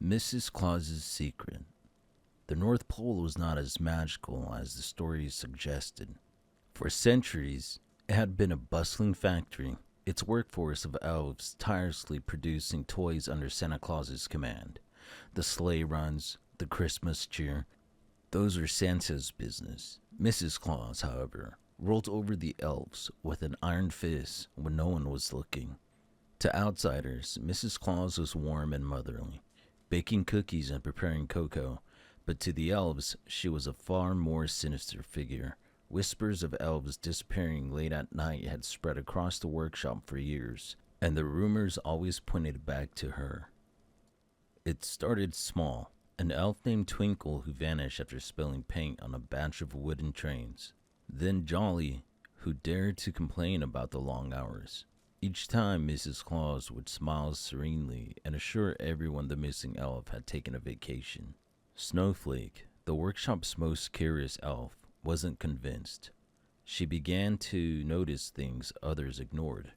Mrs. Claus's secret. The North Pole was not as magical as the stories suggested. For centuries, it had been a bustling factory, its workforce of elves tirelessly producing toys under Santa Claus's command. The sleigh runs, the Christmas cheer, those were Santa's business. Mrs. Claus, however, ruled over the elves with an iron fist when no one was looking. To outsiders, Mrs. Claus was warm and motherly, baking cookies and preparing cocoa, but to the elves, she was a far more sinister figure. Whispers of elves disappearing late at night had spread across the workshop for years, and the rumors always pointed back to her. It started small, an elf named Twinkle who vanished after spilling paint on a batch of wooden trains. Then Jolly, who dared to complain about the long hours. Each time Mrs. Claus would smile serenely and assure everyone the missing elf had taken a vacation. Snowflake, the workshop's most curious elf, wasn't convinced. She began to notice things others ignored.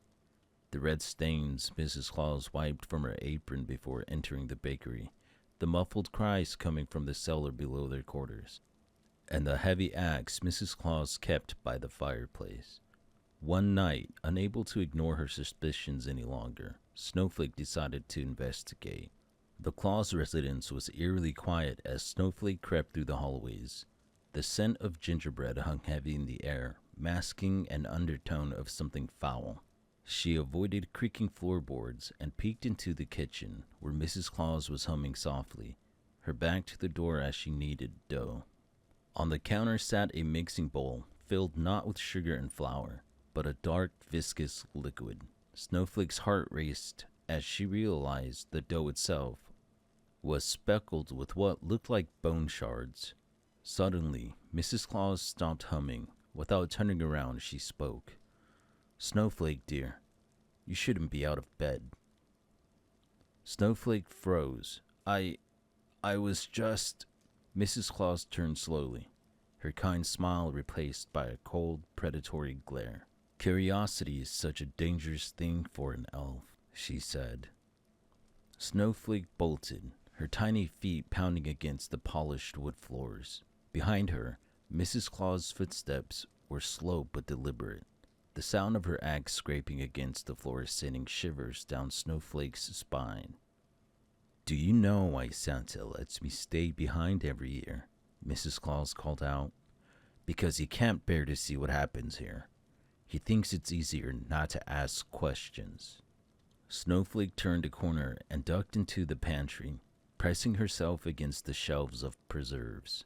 The red stains Mrs. Claus wiped from her apron before entering the bakery, the muffled cries coming from the cellar below their quarters, and the heavy axe Mrs. Claus kept by the fireplace. One night, unable to ignore her suspicions any longer, Snowflake decided to investigate. The Claus residence was eerily quiet as Snowflake crept through the hallways. The scent of gingerbread hung heavy in the air, masking an undertone of something foul. She avoided creaking floorboards and peeked into the kitchen, where Mrs. Claus was humming softly, her back to the door as she kneaded dough. On the counter sat a mixing bowl, filled not with sugar and flour, but a dark, viscous liquid. Snowflake's heart raced as she realized the dough itself was speckled with what looked like bone shards. Suddenly, Mrs. Claus stopped humming. Without turning around, she spoke. "Snowflake, dear, you shouldn't be out of bed." Snowflake froze. I was just... Mrs. Claus turned slowly, her kind smile replaced by a cold, predatory glare. "Curiosity is such a dangerous thing for an elf," she said. Snowflake bolted, her tiny feet pounding against the polished wood floors. Behind her, Mrs. Claus's footsteps were slow but deliberate, the sound of her axe scraping against the floor sending shivers down Snowflake's spine. "Do you know why Santa lets me stay behind every year?" Mrs. Claus called out. "Because he can't bear to see what happens here. He thinks it's easier not to ask questions." Snowflake turned a corner and ducked into the pantry, pressing herself against the shelves of preserves.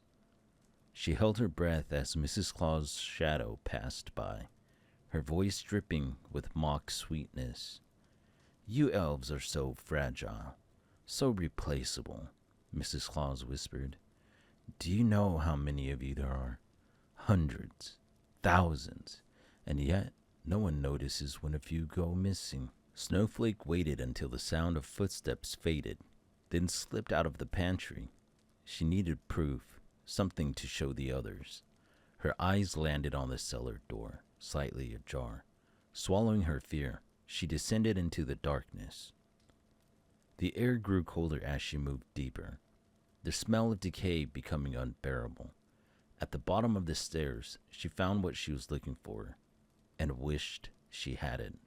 She held her breath as Mrs. Claus's shadow passed by, her voice dripping with mock sweetness. "You elves are so fragile, so replaceable," Mrs. Claus whispered. "Do you know how many of you there are? Hundreds, thousands, and yet no one notices when a few go missing." Snowflake waited until the sound of footsteps faded, then slipped out of the pantry. She needed proof, something to show the others. Her eyes landed on the cellar door, slightly ajar. Swallowing her fear, she descended into the darkness. The air grew colder as she moved deeper, the smell of decay becoming unbearable. At the bottom of the stairs, she found what she was looking for, and wished she had it.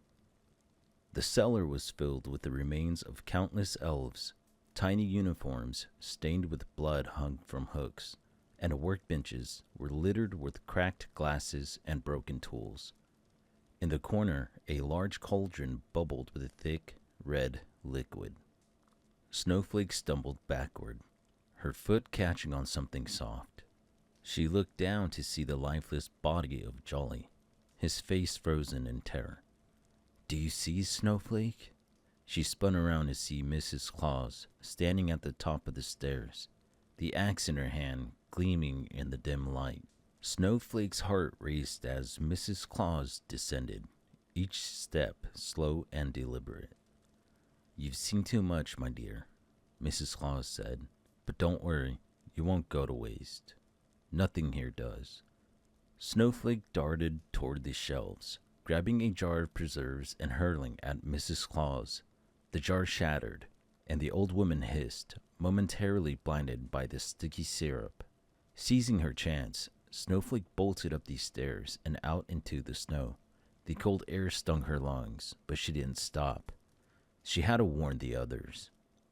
The cellar was filled with the remains of countless elves. Tiny uniforms, stained with blood, hung from hooks, and workbenches were littered with cracked glasses and broken tools. In the corner, a large cauldron bubbled with a thick, red liquid. Snowflake stumbled backward, her foot catching on something soft. She looked down to see the lifeless body of Jolly, his face frozen in terror. "Do you see, Snowflake?" She spun around to see Mrs. Claus standing at the top of the stairs, the axe in her hand gleaming in the dim light. Snowflake's heart raced as Mrs. Claus descended, each step slow and deliberate. "You've seen too much, my dear," Mrs. Claus said, "but don't worry, you won't go to waste. Nothing here does." Snowflake darted toward the shelves, grabbing a jar of preserves and hurling at Mrs. Claus. The jar shattered, and the old woman hissed, momentarily blinded by the sticky syrup. Seizing her chance, Snowflake bolted up these stairs and out into the snow. The cold air stung her lungs, but she didn't stop. She had to warn the others.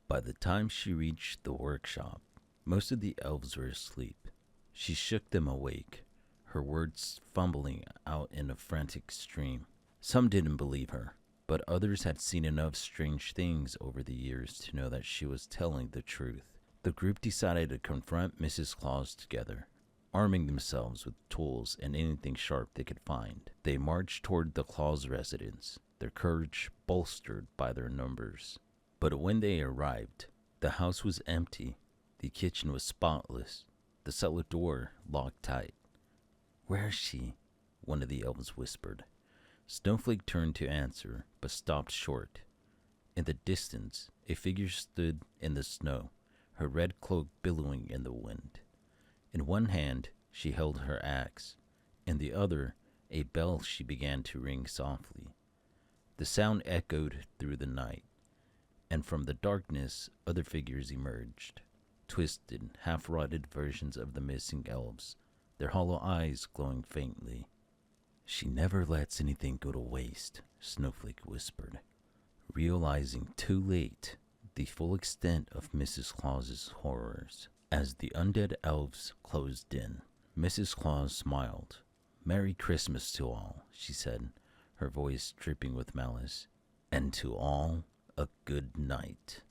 By the time she reached the workshop, most of the elves were asleep. She shook them awake, her words fumbling out in a frantic stream. Some didn't believe her, but others had seen enough strange things over the years to know that she was telling the truth. The group decided to confront Mrs. Claus together, arming themselves with tools and anything sharp they could find. They marched toward the Claus residence, their courage bolstered by their numbers. But when they arrived, the house was empty. The kitchen was spotless, the cellar door locked tight. "Where is she?" one of the elves whispered. Snowflake turned to answer, but stopped short. In the distance, a figure stood in the snow, her red cloak billowing in the wind. In one hand, she held her axe. In the other, a bell she began to ring softly. The sound echoed through the night, and from the darkness, other figures emerged. Twisted, half-rotted versions of the missing elves, their hollow eyes glowing faintly. "She never lets anything go to waste," Snowflake whispered, realizing too late the full extent of Mrs. Claus's horrors. As the undead elves closed in, Mrs. Claus smiled. "Merry Christmas to all," she said, her voice dripping with malice, "and to all a good night."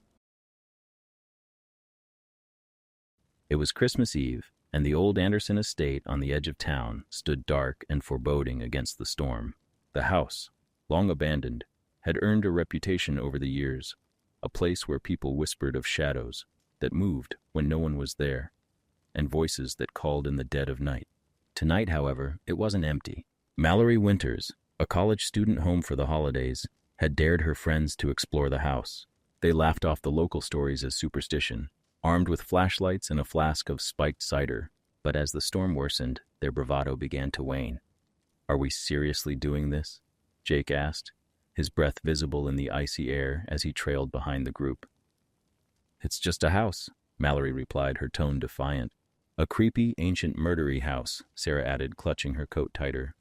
It was Christmas Eve, and the old Anderson estate on the edge of town stood dark and foreboding against the storm. The house, long abandoned, had earned a reputation over the years, a place where people whispered of shadows that moved when no one was there, and voices that called in the dead of night. Tonight, however, it wasn't empty. Mallory Winters, a college student home for the holidays, had dared her friends to explore the house. They laughed off the local stories as superstition, armed with flashlights and a flask of spiked cider. But as the storm worsened, their bravado began to wane. "Are we seriously doing this?" Jake asked, his breath visible in the icy air as he trailed behind the group. "It's just a house," Mallory replied, her tone defiant. "A creepy, ancient, murdery house," Sarah added, clutching her coat tighter.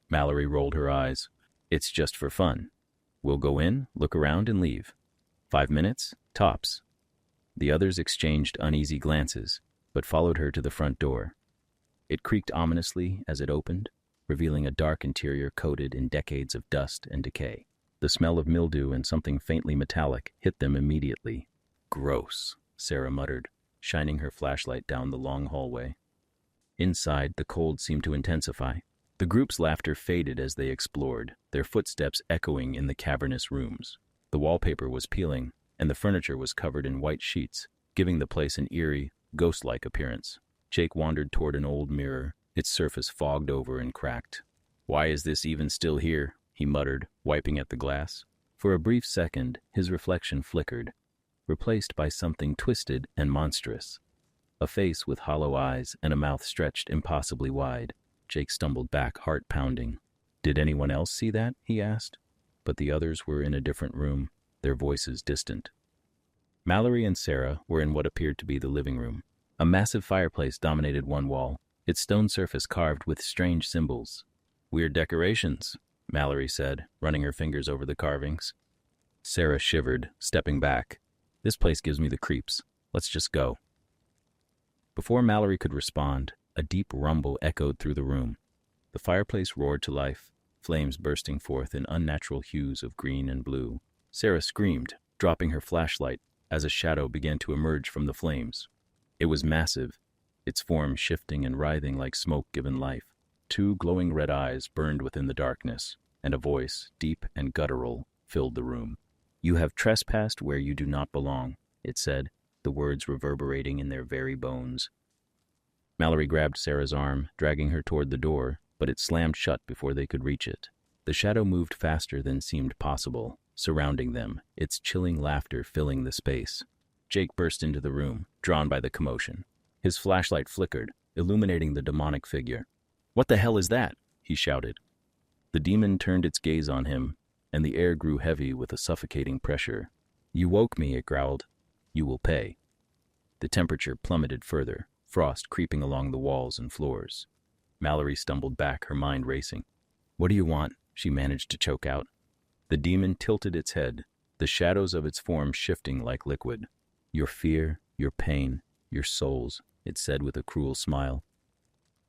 Mallory rolled her eyes. "It's just for fun. We'll go in, look around, and leave. 5 minutes, tops." The others exchanged uneasy glances, but followed her to the front door. It creaked ominously as it opened, revealing a dark interior coated in decades of dust and decay. The smell of mildew and something faintly metallic hit them immediately. "Gross," Sarah muttered, shining her flashlight down the long hallway. Inside, the cold seemed to intensify. The group's laughter faded as they explored, their footsteps echoing in the cavernous rooms. The wallpaper was peeling, and the furniture was covered in white sheets, giving the place an eerie, ghost-like appearance. Jake wandered toward an old mirror, its surface fogged over and cracked. "Why is this even still here?" he muttered, wiping at the glass. For a brief second, his reflection flickered, replaced by something twisted and monstrous. A face with hollow eyes and a mouth stretched impossibly wide. Jake stumbled back, heart pounding. "Did anyone else see that?" he asked. But the others were in a different room, their voices distant. Mallory and Sarah were in what appeared to be the living room. A massive fireplace dominated one wall, its stone surface carved with strange symbols. "Weird decorations," Mallory said, running her fingers over the carvings. Sarah shivered, stepping back. "This place gives me the creeps. Let's just go." Before Mallory could respond, a deep rumble echoed through the room. The fireplace roared to life, flames bursting forth in unnatural hues of green and blue. Sarah screamed, dropping her flashlight as a shadow began to emerge from the flames. It was massive, its form shifting and writhing like smoke given life. 2 glowing red eyes burned within the darkness, and a voice, deep and guttural, filled the room. "You have trespassed where you do not belong," it said, the words reverberating in their very bones. Mallory grabbed Sarah's arm, dragging her toward the door, but it slammed shut before they could reach it. The shadow moved faster than seemed possible, surrounding them, its chilling laughter filling the space. Jake burst into the room, drawn by the commotion. His flashlight flickered, illuminating the demonic figure. "What the hell is that?" he shouted. The demon turned its gaze on him, and the air grew heavy with a suffocating pressure. "You woke me," it growled. You will pay. The temperature plummeted further, frost creeping along the walls and floors. Mallory stumbled back, her mind racing. What do you want? She managed to choke out. The demon tilted its head, the shadows of its form shifting like liquid. Your fear, your pain, your souls, it said with a cruel smile.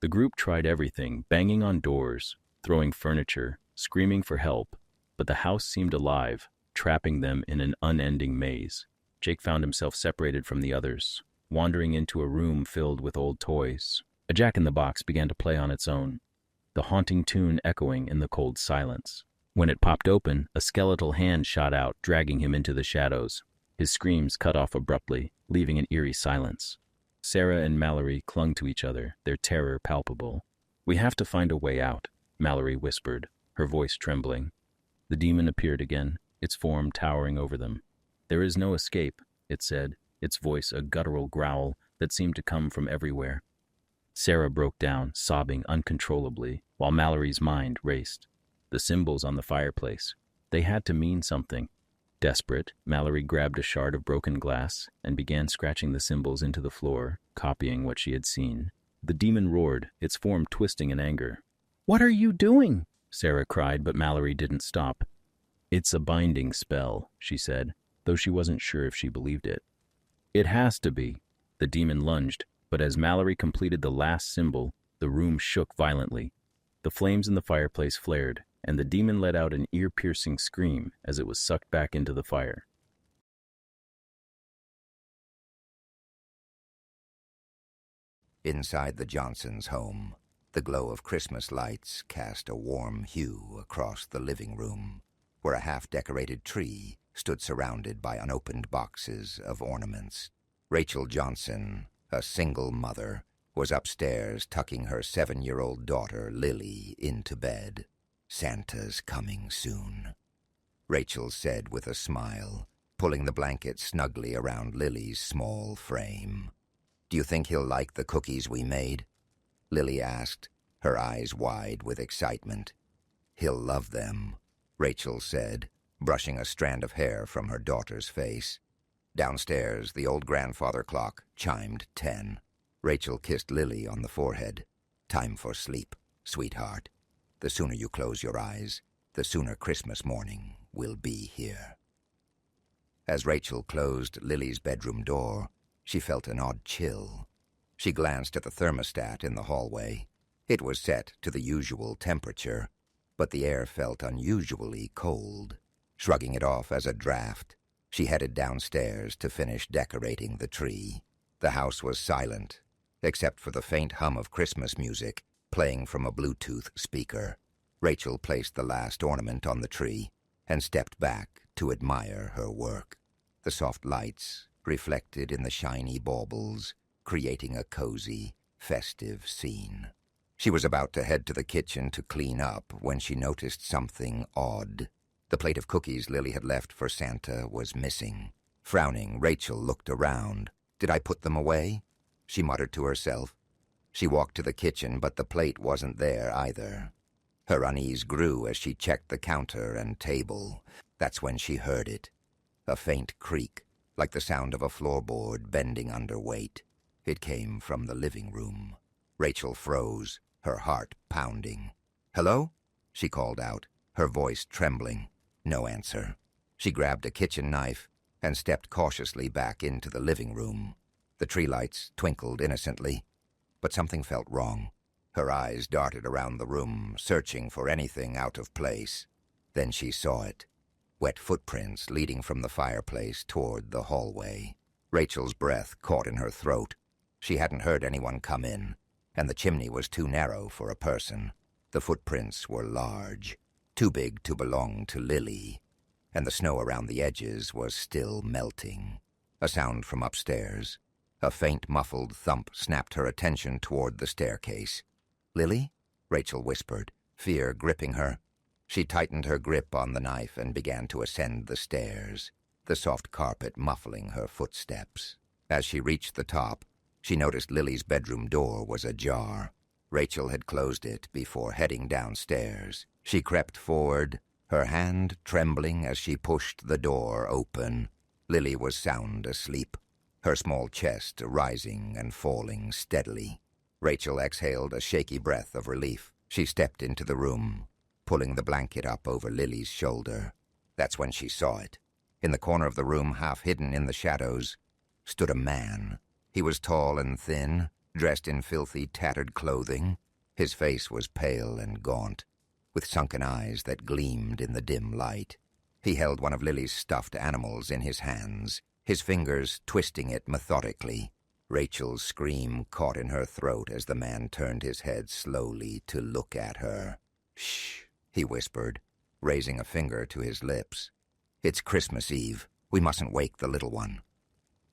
The group tried everything, banging on doors, throwing furniture, screaming for help, but the house seemed alive, trapping them in an unending maze. Jake found himself separated from the others, wandering into a room filled with old toys. A jack-in-the-box began to play on its own, the haunting tune echoing in the cold silence. When it popped open, a skeletal hand shot out, dragging him into the shadows. His screams cut off abruptly, leaving an eerie silence. Sarah and Mallory clung to each other, their terror palpable. We have to find a way out, Mallory whispered, her voice trembling. The demon appeared again, its form towering over them. There is no escape, it said, its voice a guttural growl that seemed to come from everywhere. Sarah broke down, sobbing uncontrollably, while Mallory's mind raced. The symbols on the fireplace. They had to mean something. Desperate, Mallory grabbed a shard of broken glass and began scratching the symbols into the floor, copying what she had seen. The demon roared, its form twisting in anger. "What are you doing?" Sarah cried, but Mallory didn't stop. "It's a binding spell," she said, though she wasn't sure if she believed it. "It has to be." The demon lunged, but as Mallory completed the last symbol, the room shook violently. The flames in the fireplace flared, and the demon let out an ear-piercing scream as it was sucked back into the fire. Inside the Johnsons' home, the glow of Christmas lights cast a warm hue across the living room, where a half-decorated tree stood surrounded by unopened boxes of ornaments. Rachel Johnson, a single mother, was upstairs tucking her 7-year-old daughter, Lily, into bed. "Santa's coming soon," Rachel said with a smile, pulling the blanket snugly around Lily's small frame. "Do you think he'll like the cookies we made?" Lily asked, her eyes wide with excitement. "He'll love them," Rachel said, brushing a strand of hair from her daughter's face. Downstairs, the old grandfather clock chimed 10. Rachel kissed Lily on the forehead. "Time for sleep, sweetheart. The sooner you close your eyes, the sooner Christmas morning will be here." As Rachel closed Lily's bedroom door, she felt an odd chill. She glanced at the thermostat in the hallway. It was set to the usual temperature, but the air felt unusually cold. Shrugging it off as a draft, she headed downstairs to finish decorating the tree. The house was silent, except for the faint hum of Christmas music playing from a Bluetooth speaker. Rachel placed the last ornament on the tree and stepped back to admire her work. The soft lights reflected in the shiny baubles, creating a cozy, festive scene. She was about to head to the kitchen to clean up when she noticed something odd. The plate of cookies Lily had left for Santa was missing. Frowning, Rachel looked around. "Did I put them away?" she muttered to herself. She walked to the kitchen, but the plate wasn't there either. Her unease grew as she checked the counter and table. That's when she heard it. A faint creak, like the sound of a floorboard bending under weight. It came from the living room. Rachel froze, her heart pounding. "Hello?" she called out, her voice trembling. No answer. She grabbed a kitchen knife and stepped cautiously back into the living room. The tree lights twinkled innocently, but something felt wrong. Her eyes darted around the room, searching for anything out of place. Then she saw it. Wet footprints leading from the fireplace toward the hallway. Rachel's breath caught in her throat. She hadn't heard anyone come in, and the chimney was too narrow for a person. The footprints were large, too big to belong to Lily, and the snow around the edges was still melting. A sound from upstairs. A faint, muffled thump snapped her attention toward the staircase. "Lily?" Rachel whispered, fear gripping her. She tightened her grip on the knife and began to ascend the stairs, the soft carpet muffling her footsteps. As she reached the top, she noticed Lily's bedroom door was ajar. Rachel had closed it before heading downstairs. She crept forward, her hand trembling as she pushed the door open. Lily was sound asleep, her small chest rising and falling steadily. Rachel exhaled a shaky breath of relief. She stepped into the room, pulling the blanket up over Lily's shoulder. That's when she saw it. In the corner of the room, half hidden in the shadows, stood a man. He was tall and thin, dressed in filthy, tattered clothing. His face was pale and gaunt, with sunken eyes that gleamed in the dim light. He held one of Lily's stuffed animals in his hands, his fingers twisting it methodically. Rachel's scream caught in her throat as the man turned his head slowly to look at her. "Shh," he whispered, raising a finger to his lips. "It's Christmas Eve. We mustn't wake the little one."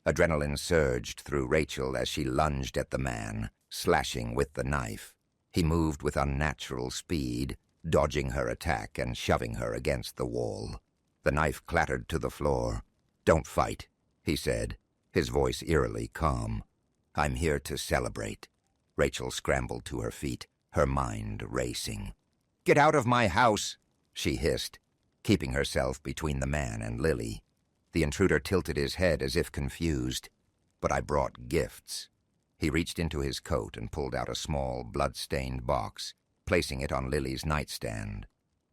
Adrenaline surged through Rachel as she lunged at the man, slashing with the knife. He moved with unnatural speed, dodging her attack and shoving her against the wall. The knife clattered to the floor. "Don't fight," he said, his voice eerily calm. "I'm here to celebrate." Rachel scrambled to her feet, her mind racing. "Get out of my house," she hissed, keeping herself between the man and Lily. The intruder tilted his head as if confused. "But I brought gifts." He reached into his coat and pulled out a small, blood-stained box, placing it on Lily's nightstand.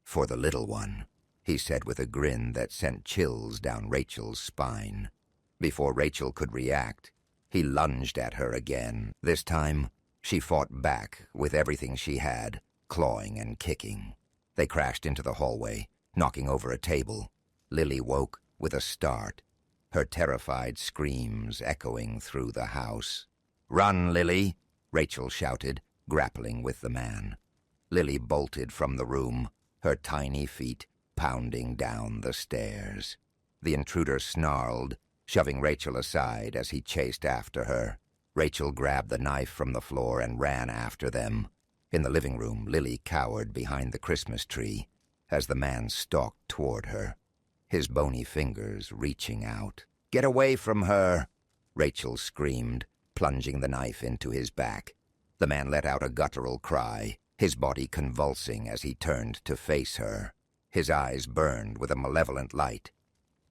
"For the little one," he said with a grin that sent chills down Rachel's spine. Before Rachel could react, he lunged at her again. This time, she fought back with everything she had, clawing and kicking. They crashed into the hallway, knocking over a table. Lily woke with a start, her terrified screams echoing through the house. "Run, Lily!" Rachel shouted, grappling with the man. Lily bolted from the room, her tiny feet pounding down the stairs. The intruder snarled, shoving Rachel aside as he chased after her. Rachel grabbed the knife from the floor and ran after them. In the living room, Lily cowered behind the Christmas tree as the man stalked toward her, his bony fingers reaching out. "Get away from her!" Rachel screamed, plunging the knife into his back. The man let out a guttural cry, his body convulsing as he turned to face her. His eyes burned with a malevolent light,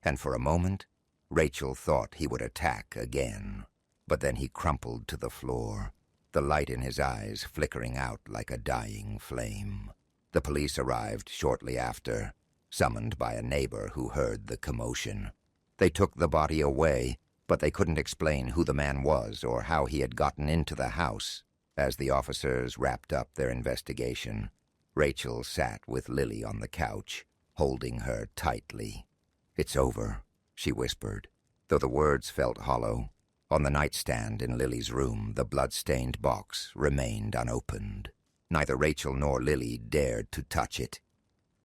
and for a moment, Rachel thought he would attack again. But then he crumpled to the floor, the light in his eyes flickering out like a dying flame. The police arrived shortly after, summoned by a neighbor who heard the commotion. They took the body away, but they couldn't explain who the man was or how he had gotten into the house. As the officers wrapped up their investigation, Rachel sat with Lily on the couch, holding her tightly. "It's over," she whispered, though the words felt hollow. On the nightstand in Lily's room, the blood-stained box remained unopened. Neither Rachel nor Lily dared to touch it.